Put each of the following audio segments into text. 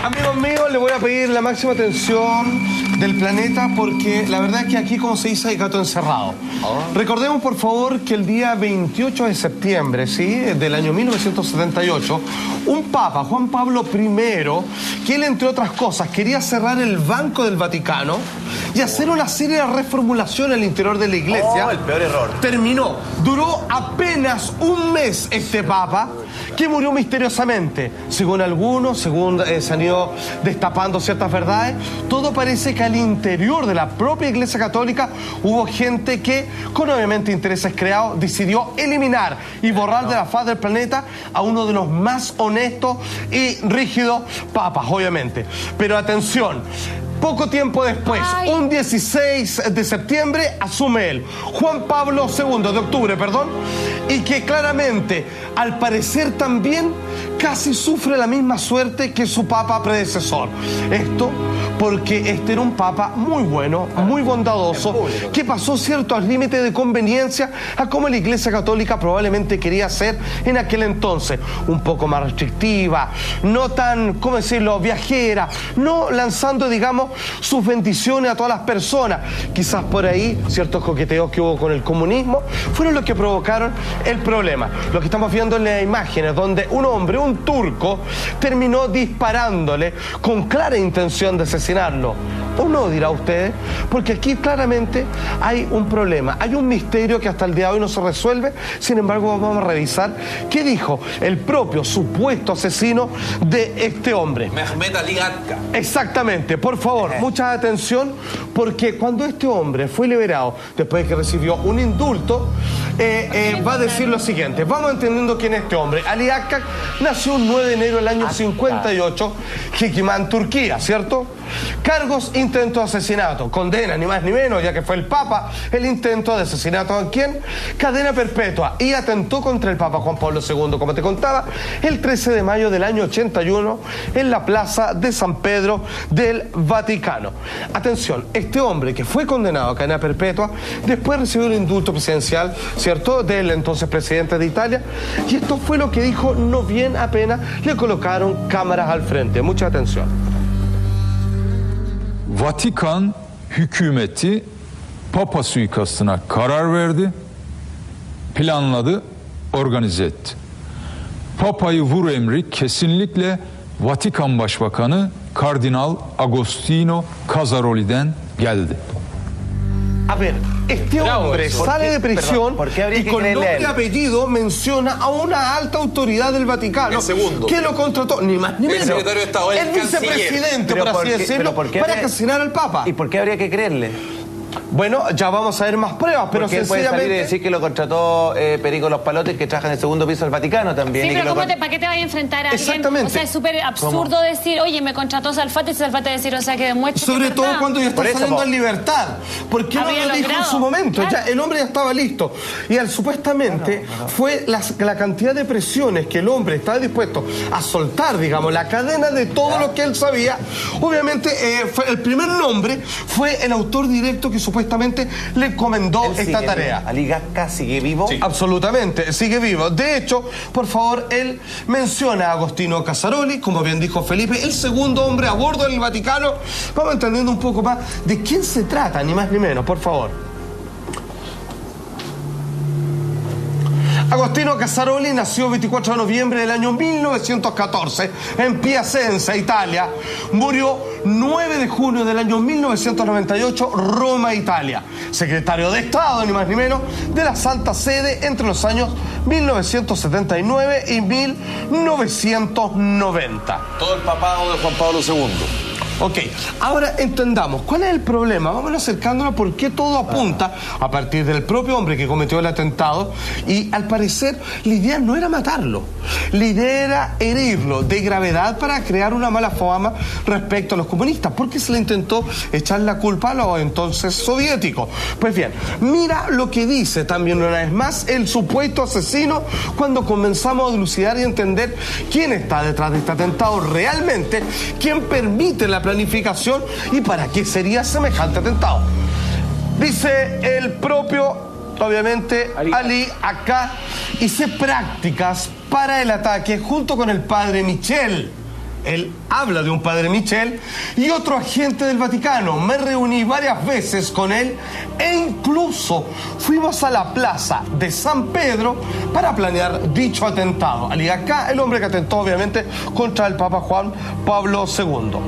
Amigos míos, les voy a pedir la máxima atención del planeta porque la verdad es que aquí, como se dice, hay gato encerrado. Recordemos, por favor, que el día 28 de septiembre, ¿sí?, del año 1978, un papa, Juan Pablo I, que él, entre otras cosas, quería cerrar el Banco del Vaticano y hacer una serie de reformulaciones al interior de la iglesia. El peor error. Terminó. Duró apenas un mes este papa, que murió misteriosamente. Según algunos, según se han ido destapando ciertas verdades, todo parece que al interior de la propia Iglesia Católica hubo gente que, con obviamente intereses creados, decidió eliminar y borrar de la faz del planeta a uno de los más honestos y rígidos papas, obviamente. Pero atención, poco tiempo después, un 16 de septiembre, asume él, Juan Pablo II, de octubre, perdón, y que claramente, al parecer también, casi sufre la misma suerte que su papa predecesor. Esto porque este era un papa muy bueno, muy bondadoso, que pasó ciertos límites de conveniencia a como la Iglesia Católica probablemente quería ser en aquel entonces. Un poco más restrictiva, no tan, ¿cómo decirlo?, viajera, no lanzando, digamos, sus bendiciones a todas las personas. Quizás por ahí ciertos coqueteos que hubo con el comunismo fueron los que provocaron el problema. Lo que estamos viendo en las imágenes, donde un hombre, un turco, terminó disparándole con clara intención de asesinarlo. ¿O no, dirá usted? Porque aquí claramente hay un problema, hay un misterio que hasta el día de hoy no se resuelve. Sin embargo, vamos a revisar qué dijo el propio supuesto asesino de este hombre. Mehmet Ali Gatka. Exactamente, por favor, mucha atención, porque cuando este hombre fue liberado, después de que recibió un indulto, va a decir lo siguiente. Vamos entendiendo quién es este hombre. Ali Gatka nació un 9 de enero del año 58, Hikimán, Turquía, ¿cierto? Cargos, intento de asesinato, condena ni más ni menos, ya que fue el Papa, el intento de asesinato ¿a quién? Cadena perpetua, y atentó contra el Papa Juan Pablo II, como te contaba, el 13 de mayo del año 81 en la plaza de San Pedro del Vaticano. Atención, este hombre que fue condenado a cadena perpetua, después recibió el indulto presidencial, ¿cierto?, del entonces presidente de Italia, y esto fue lo que dijo, no bien apenas le colocaron cámaras al frente. Mucha atención. Vatikan hükümeti Papa suikastına karar verdi, planladı, organize etti. Papa'yı vur emri kesinlikle Vatikan Başbakanı Kardinal Agostino Casaroli'den geldi. A ver, este hombre sale de prisión y con nombre y apellido menciona a una alta autoridad del Vaticano que lo contrató, ni más ni menos, secretario de Estado, el vicepresidente, por así decirlo, para asesinar al Papa. ¿Y por qué habría que creerle? Bueno, ya vamos a ver más pruebas, pero porque él puede salir y decir que lo contrató Perico Los Palotes, que trabaja en el segundo piso del Vaticano también. Sí, y pero ¿para qué te vas a enfrentar a alguien? Exactamente. O sea, es súper absurdo decir, oye, me contrató Salfate, y Salfate decir, o sea, que demuestre. Sobre todo cuando ya está saliendo en libertad. ¿Por qué no lo dijo en su momento? Claro. Ya el hombre ya estaba listo. Y supuestamente fue la cantidad de presiones que el hombre estaba dispuesto a soltar, digamos, la cadena de todo lo que él sabía. Obviamente, el primer nombre fue el autor directo que supuestamente le encomendó esta tarea. ¿Ali Gatka sigue vivo? Sí. Absolutamente, sigue vivo. De hecho, por favor, él menciona a Agostino Casaroli, como bien dijo Felipe, el segundo hombre a bordo del Vaticano. Vamos entendiendo un poco más de quién se trata, ni más ni menos, por favor. Agostino Casaroli nació el 24 de noviembre del año 1914 en Piacenza, Italia. Murió 9 de junio del año 1998, Roma, Italia. Secretario de Estado, ni más ni menos, de la Santa Sede entre los años 1979 y 1990. Todo el papado de Juan Pablo II. Ok, ahora entendamos, ¿cuál es el problema? Vamos acercándonos por qué todo apunta a partir del propio hombre que cometió el atentado y al parecer la idea no era matarlo, la idea era herirlo de gravedad para crear una mala fama respecto a los comunistas, porque se le intentó echar la culpa a los entonces soviéticos. Pues bien, mira lo que dice también una vez más el supuesto asesino cuando comenzamos a dilucidar y entender quién está detrás de este atentado realmente, quién permite la planificación y para qué sería semejante atentado. Dice el propio, obviamente, Ali acá, hice prácticas para el ataque junto con el padre Michel. Él habla de un padre Michel y otro agente del Vaticano. Me reuní varias veces con él e incluso fuimos a la plaza de San Pedro para planear dicho atentado. Acá el hombre que atentó obviamente contra el Papa Juan Pablo II.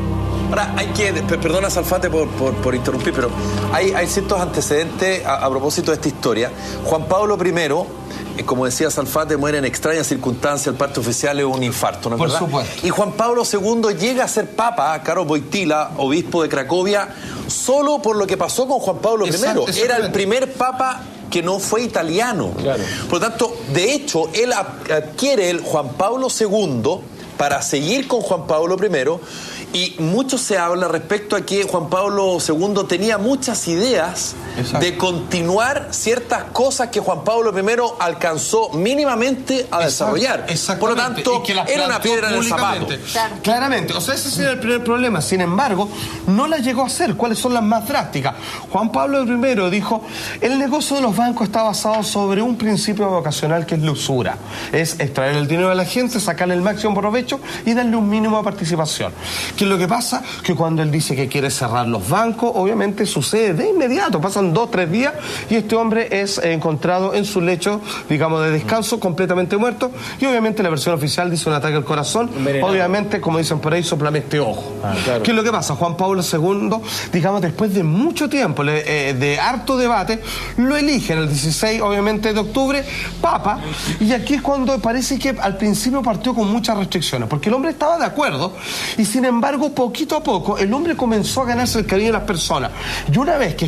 Ahora, hay que, perdona Salfate por interrumpir, pero hay ciertos antecedentes a propósito de esta historia. Juan Pablo I, como decía Salfate, muere en extrañas circunstancias, el parte oficial es un infarto, ¿no es verdad? Por supuesto. Y Juan Pablo II llega a ser papa, Karol Wojtyła, obispo de Cracovia, solo por lo que pasó con Juan Pablo I. Era el primer papa que no fue italiano. Claro. Por lo tanto, de hecho, él adquiere el Juan Pablo II para seguir con Juan Pablo I, y mucho se habla respecto a que Juan Pablo II tenía muchas ideas de continuar ciertas cosas que Juan Pablo I alcanzó mínimamente a desarrollar. Por lo tanto, era una piedra en el zapato. Claro. Claramente, o sea, ese sería el primer problema. Sin embargo, no la llegó a hacer. ¿Cuáles son las más drásticas? Juan Pablo I dijo, el negocio de los bancos está basado sobre un principio vocacional que es la usura. Es extraer el dinero de la gente, sacarle el máximo provecho y darle un mínimo de participación. ¿Qué es lo que pasa? Que cuando él dice que quiere cerrar los bancos, obviamente sucede de inmediato. Pasan 2-3 días y este hombre es encontrado en su lecho, digamos, de descanso, completamente muerto. Y obviamente la versión oficial dice un ataque al corazón. Obviamente, como dicen por ahí, soplame este ojo. Claro. ¿Qué es lo que pasa? Juan Pablo II, digamos, después de mucho tiempo, de harto debate, lo eligen el 16, obviamente, de octubre, papa. Y aquí es cuando parece que al principio partió con muchas restricciones, porque el hombre estaba de acuerdo y sin embargo poquito a poco el hombre comenzó a ganarse el cariño de las personas. Y una vez que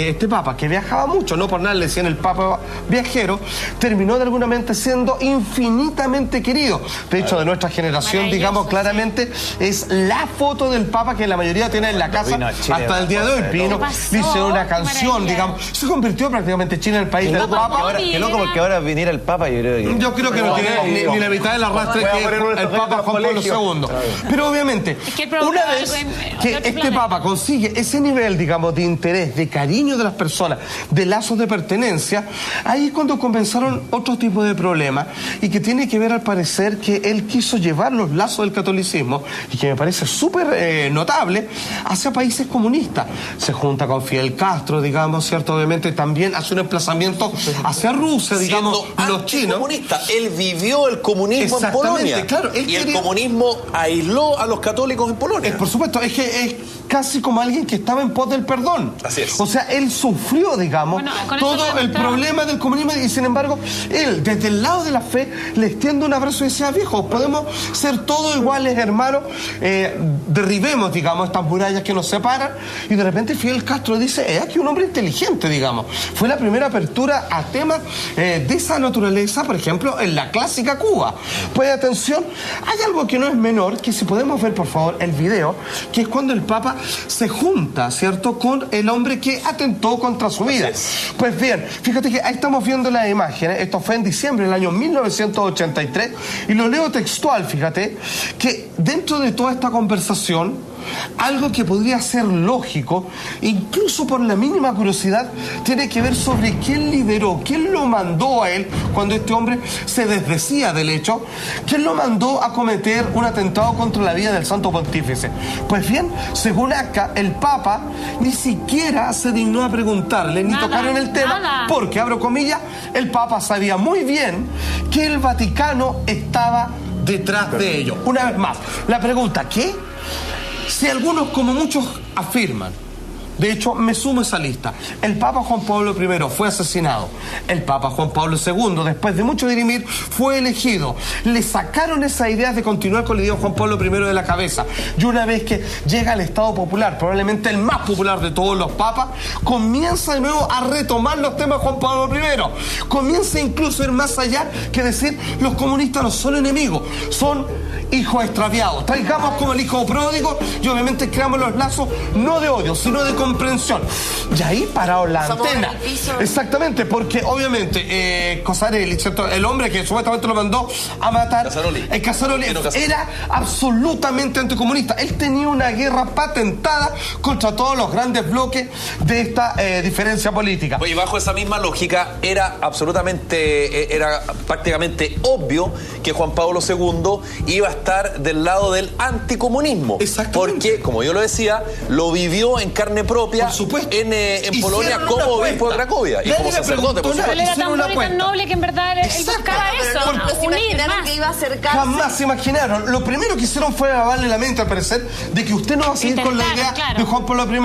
este papa, que viajaba mucho, no por nada le decían el papa viajero, terminó de alguna manera siendo infinitamente querido. De hecho, de nuestra generación, digamos, claramente es la foto del papa que la mayoría tiene en la casa hasta el día de hoy. Pino dice una canción, digamos, se convirtió prácticamente Chile en el país del papa. Qué loco, porque ahora viniera el papa, yo creo que no tiene ni la mitad del arrastre que el papa Juan Pablo II. Pero obviamente, una vez que este papa consigue ese nivel, digamos, de interés, de cariño de las personas, de lazos de pertenencia, ahí es cuando comenzaron otro tipo de problemas y que tiene que ver, al parecer, que él quiso llevar los lazos del catolicismo, y que me parece súper notable, hacia países comunistas. Se junta con Fidel Castro, digamos, ¿cierto? Obviamente también hace un emplazamiento hacia Rusia, digamos, los chinos. Comunista. Él vivió el comunismo en Polonia. Claro, el comunismo aisló a los católicos en Polonia. Por supuesto, es que es casi como alguien que estaba en pos del perdón. Así es. O sea, él sufrió, digamos, todo el problema del comunismo, y sin embargo, él, desde el lado de la fe, le extiende un abrazo y decía, viejos, podemos ser todos iguales, hermanos, derribemos, digamos, estas murallas que nos separan. Y de repente Fidel Castro dice, es aquí un hombre inteligente, digamos. Fue la primera apertura a temas de esa naturaleza, por ejemplo, en la clásica Cuba. Pues atención, hay algo que no es menor, que si podemos ver, por favor, el video, que es cuando el Papa se junta, ¿cierto?, con el hombre que atentó contra su vida. Pues bien, fíjate que ahí estamos viendo las imágenes. Esto fue en diciembre del año 1983 y lo leo textual. Fíjate que dentro de toda esta conversación, algo que podría ser lógico, incluso por la mínima curiosidad, tiene que ver sobre quién lideró, quién lo mandó a él cuando este hombre se desdecía del hecho, quién lo mandó a cometer un atentado contra la vida del Santo Pontífice. Pues bien, según acá, el Papa ni siquiera se dignó a preguntarle ni tocar en el tema, porque, abro comillas, el Papa sabía muy bien que el Vaticano estaba detrás de ello. Una vez más, la pregunta, ¿qué? Si algunos, como muchos, afirman, de hecho, me sumo a esa lista, el Papa Juan Pablo I fue asesinado, el Papa Juan Pablo II, después de mucho dirimir, fue elegido, le sacaron esas ideas de continuar con la idea de Juan Pablo I de la cabeza, y una vez que llega al Estado popular, probablemente el más popular de todos los papas, comienza de nuevo a retomar los temas de Juan Pablo I, comienza incluso a ir más allá que decir, los comunistas no son enemigos, son hijos extraviados, traigamos como el hijo pródigo, y obviamente creamos los lazos no de odio, sino de comprensión. Y ahí parado la antena. Exactamente, porque obviamente Cosarelli, ¿cierto?, el hombre que supuestamente lo mandó a matar, Casaroli era absolutamente anticomunista. Él tenía una guerra patentada contra todos los grandes bloques de esta diferencia política. Y bajo esa misma lógica era prácticamente obvio que Juan Pablo II iba a estar del lado del anticomunismo. Exactamente. Porque, como yo lo decía, lo vivió en carne propia Por supuesto. en Polonia como obispo de Cracovia y como sacerdote, por supuesto. Él era tan bueno y tan noble que en verdad él buscaba eso, No se unir imaginaron más. que iba a acercarse. Jamás se imaginaron. Lo primero que hicieron fue lavarle la mente, al parecer, de que usted no va a seguir con la idea Claro. de Juan Pablo I.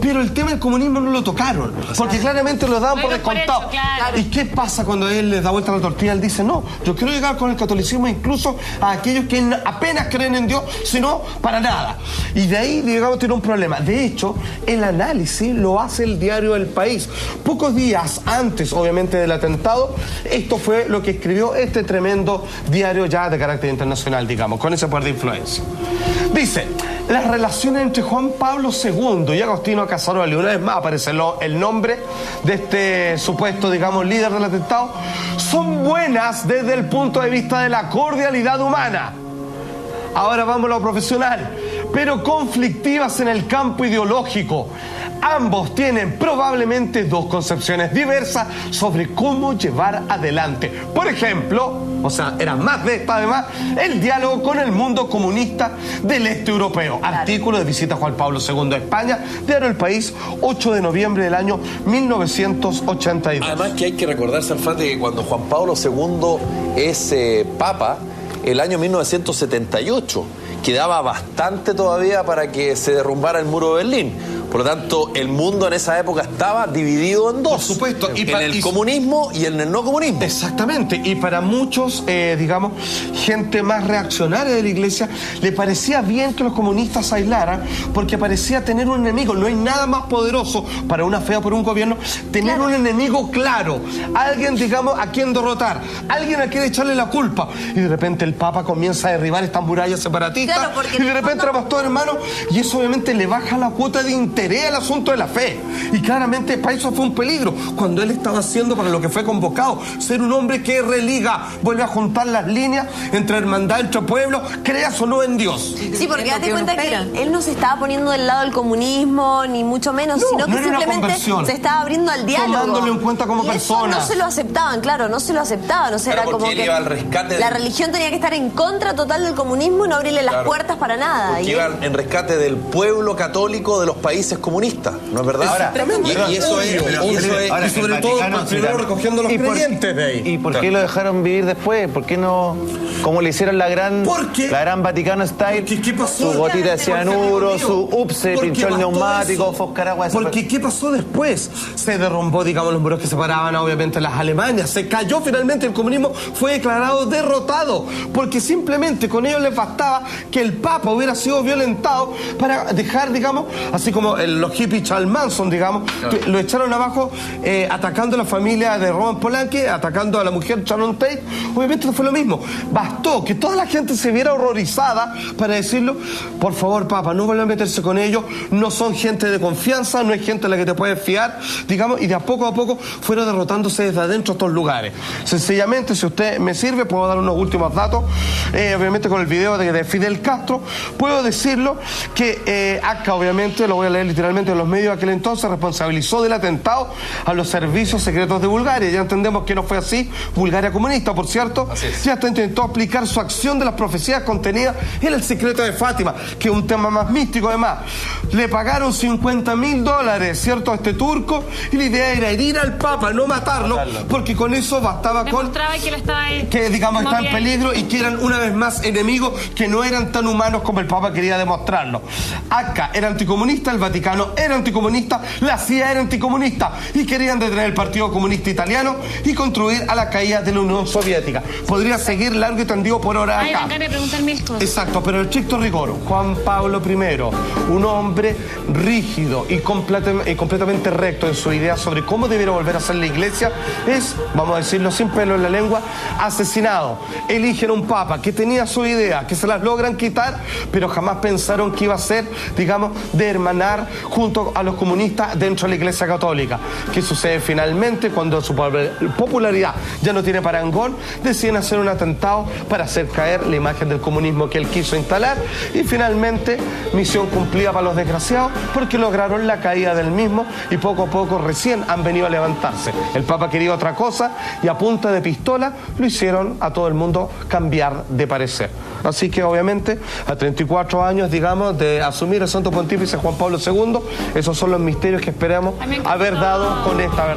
Pero el tema del comunismo no lo tocaron, porque claramente lo daban por Lo dieron por descontado. hecho, claro. ¿Y qué pasa cuando él les da vuelta la tortilla? Él dice, no, yo quiero llegar con el catolicismo incluso a aquellos que apenas creen en Dios, sino para nada. Y de ahí, digamos, tiene un problema. De hecho, el análisis lo hace el diario El País. Pocos días antes, obviamente, del atentado, esto fue lo que escribió este tremendo diario ya de carácter internacional, digamos, con ese poder de influencia. Dice, las relaciones entre Juan Pablo II y Agostino Casaroli, una vez más aparece el nombre de este supuesto, digamos, líder del atentado, son buenas desde el punto de vista de la cordialidad humana. Ahora vamos a lo profesional, pero conflictivas en el campo ideológico. Ambos tienen probablemente dos concepciones diversas sobre cómo llevar adelante. Por ejemplo, o sea, era más de esta además, el diálogo con el mundo comunista del este europeo. Artículo de visita a Juan Pablo II a España, diario El País, 8 de noviembre del año 1982. Además que hay que recordarse, Alfate, que cuando Juan Pablo II es papa, el año 1978, quedaba bastante todavía para que se derrumbara el muro de Berlín. Por lo tanto, el mundo en esa época estaba dividido en dos. Por supuesto. En el comunismo y en el no comunismo. Exactamente. Y para muchos, digamos, gente más reaccionaria de la iglesia, le parecía bien que los comunistas se aislaran porque parecía tener un enemigo. No hay nada más poderoso para una fe o por un gobierno tener un enemigo claro. Alguien, digamos, a quien derrotar. Alguien a quien echarle la culpa. Y de repente el Papa comienza a derribar estas murallas separatistas. Claro, porque y de repente éramos todos hermanos. Y eso obviamente le baja la cuota de interés al asunto de la fe. Y claramente para eso fue un peligro. Cuando él estaba haciendo para lo que fue convocado, ser un hombre que religa, vuelve a juntar las líneas entre hermandad, entre pueblos, creas o no en Dios. Sí, porque date cuenta que él no se estaba poniendo del lado del comunismo, ni mucho menos, sino que simplemente se estaba abriendo al diálogo. Tomándolo en cuenta como persona. No se lo aceptaban, claro, no se lo aceptaban. O sea, Claro, era como porque él que iba al rescate la religión tenía que estar en contra total del comunismo y no abrirle las puertas para nada. Porque iban en rescate del pueblo católico de los países comunistas, ¿no es verdad? Ahora, y eso es... ahora, y sobre todo, primero recogiendo los creyentes de ahí. ¿Y por qué lo dejaron vivir después? ¿Por qué no? Como le hicieron la gran Vaticano Style, ¿Qué pasó? su gotita de cianuro, su se pinchó el neumático, Foscaragua. Porque ¿qué pasó después? Se derrumbó, digamos, los muros que separaban obviamente las Alemanias. Se cayó finalmente, el comunismo fue declarado derrotado. Porque simplemente con ello les bastaba que el Papa hubiera sido violentado para dejar, digamos, así como los hippies Charles Manson, digamos, que lo echaron abajo atacando a la familia de Roman Polanski, atacando a la mujer Sharon Tate. Obviamente fue lo mismo. Bastó que toda la gente se viera horrorizada para decirlo, por favor, Papa, no vuelvan a meterse con ellos, no son gente de confianza, no es gente a la que te puedes fiar, digamos, y de a poco fueron derrotándose desde adentro estos lugares. Sencillamente, si usted me sirve, puedo dar unos últimos datos, obviamente con el video de Fidel Castro, puedo decirlo que acá, obviamente, lo voy a leer literalmente, en los medios de aquel entonces responsabilizó del atentado a los servicios secretos de Bulgaria. Ya entendemos que no fue así, Bulgaria comunista, por cierto, ya hasta intentó aplicar su acción de las profecías contenidas en el secreto de Fátima, que es un tema más místico además. Le pagaron $50.000, ¿cierto?, a este turco, y la idea era herir al Papa, no matarlo, porque con eso bastaba Demostraba que lo estaba ahí, que, digamos, como está en bien. peligro y que eran una vez más enemigos que no eran tan humanos como el Papa quería demostrarlo. Acá era anticomunista, el Vaticano era anticomunista, la CIA era anticomunista y querían detener el Partido Comunista Italiano y contribuir a la caída de la Unión Soviética. Podría seguir largo y tendido por horas Ay, acá. me encanta preguntar mil cosas. Exacto, pero en estricto rigor, Juan Pablo I, un hombre rígido y completamente recto en su idea sobre cómo debiera volver a ser la iglesia, es, vamos a decirlo sin pelo en la lengua, asesinado. Eligen un papa que tenía su idea, que se las logran quitar, pero jamás pensaron que iba a ser, digamos, de hermanar junto a los comunistas dentro de la iglesia católica. ¿Qué sucede finalmente? Cuando su popularidad ya no tiene parangón, deciden hacer un atentado para hacer caer la imagen del comunismo que él quiso instalar, y finalmente misión cumplida para los desgraciados, porque lograron la caída del mismo y poco a poco recién han venido a levantarse. El Papa quería otra cosa y a punta de pistola lo hicieron a todo el mundo cambiar de parecer. Así que obviamente a 34 años, digamos, de asumir el Santo Pontífice Juan Pablo II, esos son los misterios que esperamos haber dado con esta verdad.